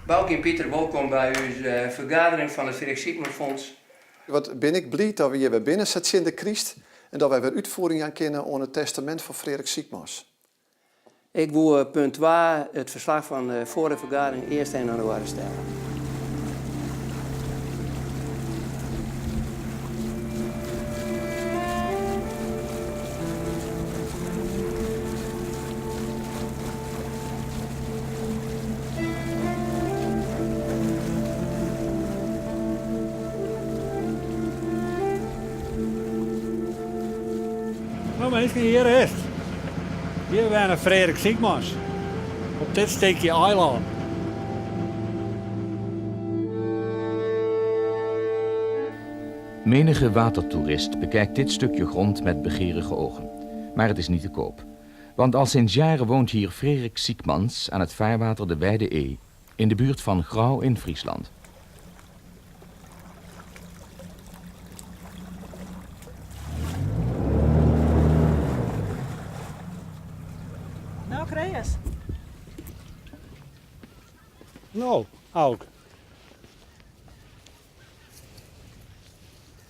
Bouke en Pieter, welkom bij uw vergadering van het Frederik Siegmund Fonds. Wat ben ik blij dat we hier weer binnen zitten in de Christ en dat wij weer uitvoering aan kennen aan het testament van Frederik Siegmund. Ik wil punt 2 het verslag van de vorige vergadering eerst 1 januari stellen. Nou mensen, hier is het. Hier zijn Frederik Siegmund. Op dit stukje eiland. Menige watertoerist bekijkt dit stukje grond met begeerige ogen. Maar het is niet te koop. Want al sinds jaren woont hier Frederik Siegmund aan het vaarwater de Wijde Ee, in de buurt van Grauw in Friesland. Nou, Chris. Nou, ook.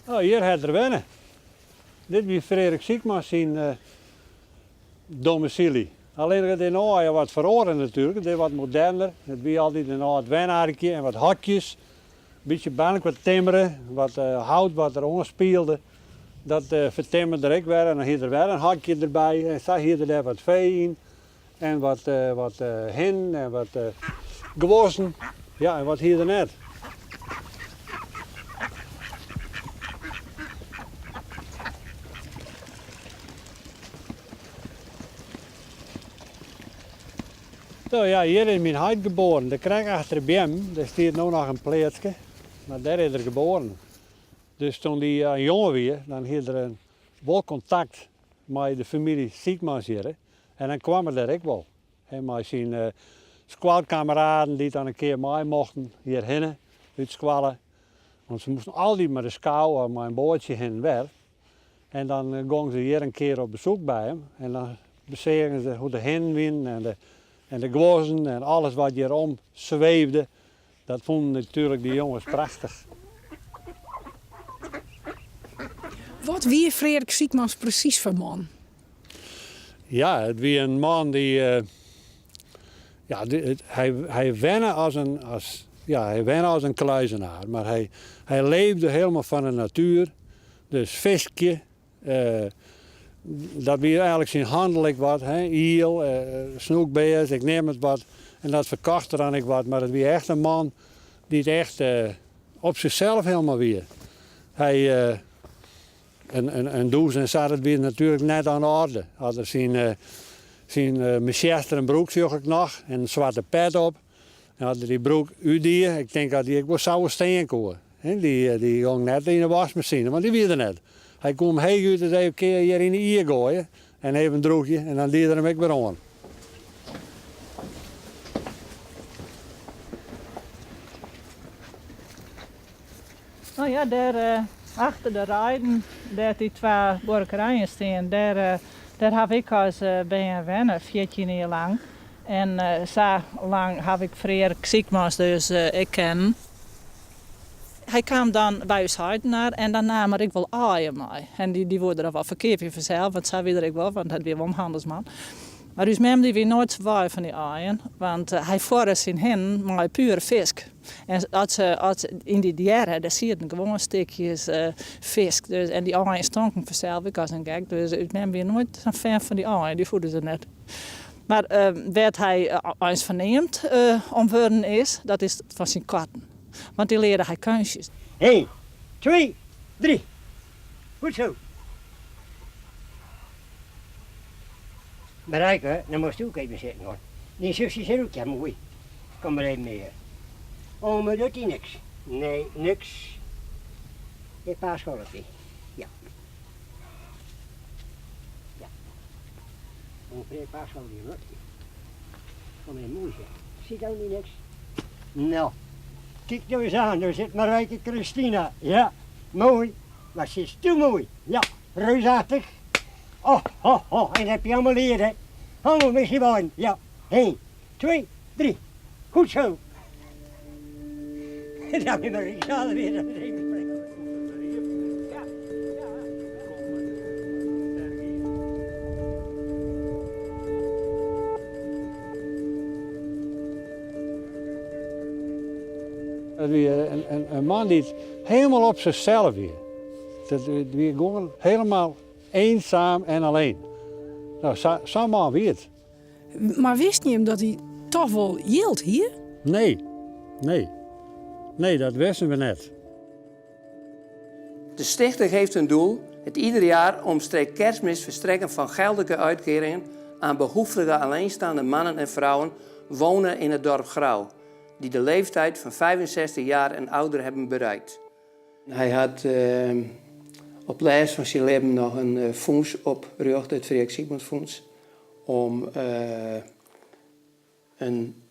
Oh, hier gaat er wennen. Dit is Frederik Siegmund zijn domicilie. Alleen dat in Ooyen wat veranderd natuurlijk. Het is wat moderner. Het is altijd een oud wennaartje en wat hokjes. Een beetje bank, wat timmeren, wat hout wat er ongespeelde. Dat vertimmerde ik weer en dan hier er weer een hokje erbij. En zag hier er wat vee in. En wat hen en wat gewassen. Ja, en wat hier er net. Zo ja, hier is mijn huid geboren. De krijg achter de BM, daar staat nu nog een plaatsje. Maar daar is er geboren. Dus toen hij jongen weer, dan had er wel contact met de familie Siegmund hier. En dan kwam er daar ook wel. En met zijn squadkameraden die dan een keer mee mochten hierheen, uit squallen. Want ze moesten altijd met de schouw met een bootje heen en weer. En dan gingen ze hier een keer op bezoek bij hem. En dan bezegen ze hoe de hen win en de gwozen en alles wat hierom zweefde. Dat vonden natuurlijk die jongens prachtig. Wat wie Frederik Siegmund precies voor man? Ja, het was een man die... hij wenne als een kluizenaar. Maar hij leefde helemaal van de natuur. Dus visje. Dat was eigenlijk zijn handelijk wat. Iel, snoekbeers, ik neem het wat. En dat verkocht er dan ik wat. Maar het was echt een man die het echt op zichzelf helemaal weer. Hij... Een doos en zat het weer natuurlijk net aan de orde. Had er zijn Manchester en broek zag ik nog en een zwarte pet op. En had die broek UD, ik denk dat die ook wel zou steen komen. Die ging net in de wasmachine, want die weer er net. Hij kwam heel uit en zei een keer hier in de ier gooien. En even een droogje en dan deed er hem ook weer aan. Nou ja, daar achter de rijden, daar die 2 borkerijen staan, daar heb ik als ben wennen, 14 jaar lang. En zo lang heb ik Frederik Siegmund dus ik ken. Hij kwam dan bij ons huidenaar en dan nam ik wel aaien mee. En die worden er wel verkeerd in vanzelf, want zo weet ik wel, want het weer wel een handelsman. Maar dus mem die weer nooit zwaar van die aaien, want hij voerde zijn hen met pure vis. En als in die jaren, daar zie je gewoon stukjes vis. Dus, en die aaien stonken vanzelf, ik als een gek. Dus mem weer nooit zo'n fan van die aaien, die voeden ze net. Maar werd hij eens verneemd om worden is, dat is van zijn katten. Want die leerde hij kunstjes. 1, 2, 3. Goed zo. Bereiken, dan moest je ook even zitten hoor. Die zusje zit ook, ja mooi. Kom maar even mee. Oh, maar doet hij niks? Nee, niks. Dit paascholletje. Ja. Ja. Ongeveer een paascholletje hoor. Kom even mooi zijn. Ziet ook niet niks? Nou. Kijk nou eens aan, daar zit Marijke Christina. Ja, mooi. Maar ze is te mooi. Ja, reusachtig. Oh, oh, oh, en dat heb je allemaal leren. Hallo, missie Wijn. Ja, 1, 2, 3. Goed zo. Dat is maar ik zal weer dat even spreken. Dat weer een man die het helemaal op zichzelf weer. Dat weer gewoon helemaal eenzaam en alleen. Nou, zo'n man weer het. Maar wist je hem dat hij toch wel hield hier? Nee, dat wisten we net. De stichting heeft een doel het ieder jaar omstreeks Kerstmis verstrekken van geldelijke uitkeringen aan behoeftige alleenstaande mannen en vrouwen wonen in het dorp Grauw, die de leeftijd van 65 jaar en ouder hebben bereikt. Hij had op lijst van zijn leven nog een fonds opgericht, het Frederik Siekmans Fonds, om een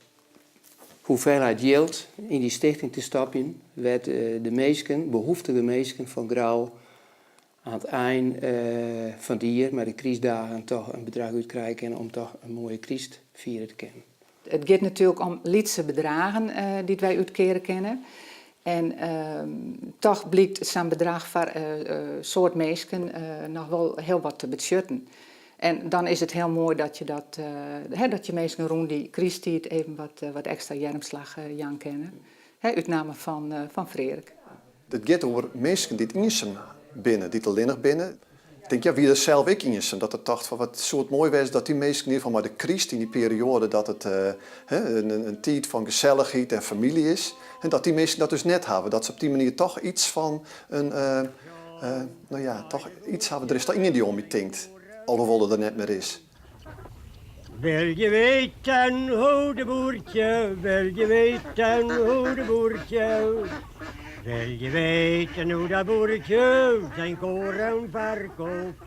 hoeveelheid geld in die stichting te stoppen, werd de meesten, behoeftige meesten van Grauw aan het eind van het jaar, met de Christdagen, toch een bedrag uitkrijgen om toch een mooie Christ vieren te kunnen. Het gaat natuurlijk om lietse bedragen die wij uitkeren kennen. En toch blijkt zo'n bedrag voor soort mensen nog wel heel wat te budgetten. En dan is het heel mooi dat je dat je mensen rond die Christiet even wat extra jarmslag Jan kennen. Uitname van Frederik. Het gaat over mensen die het eenzaam binnen, die het alleen binnen. Ik denk, ja, wie er zelf ook eenzaam, dat het dacht van wat soort mooi was dat die mensen in ieder geval maar de Christ in die periode, dat het een tijd van gezelligheid en familie is. En dat die mensen dat dus net hebben, dat ze op die manier toch iets van een, toch iets hebben. Er is toch iemand die om je denkt, alhoewel het er net meer is. Wil je weten hoe de boertje, wil je weten hoe de boertje, wil je weten hoe dat boertje zijn koren verkoopt.